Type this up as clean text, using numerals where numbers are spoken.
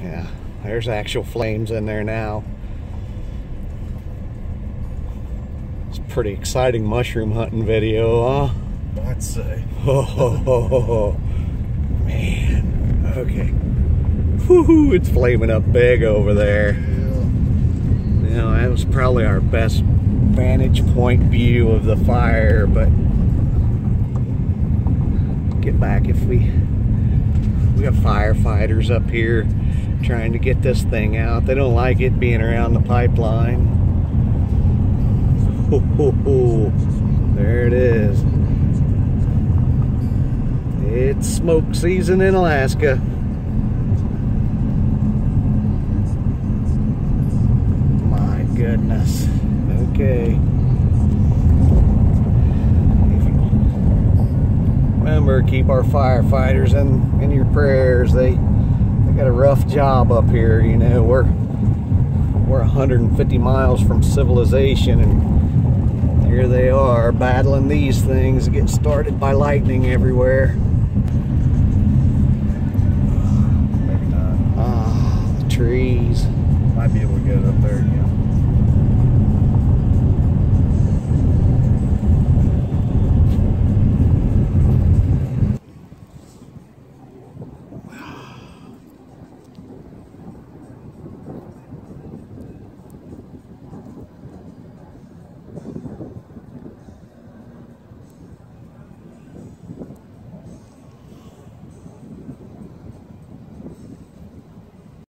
Yeah, there's actual flames in there now. It's a pretty exciting mushroom hunting video, huh? I'd say. Oh, man. Okay. Woohoo, it's flaming up big over there. Yeah. You know, that was probably our best vantage point view of the fire, but get back if we got firefighters up here trying to get this thing out. They don't like it being around the pipeline. Oh, there it is. It's smoke season in Alaska. My goodness. Okay. Remember, keep our firefighters in your prayers. They got a rough job up here. You know, we're 150 miles from civilization, and here they are battling these things that get started by lightning everywhere. Maybe not. Ah, the trees. Might be able to get it up there again.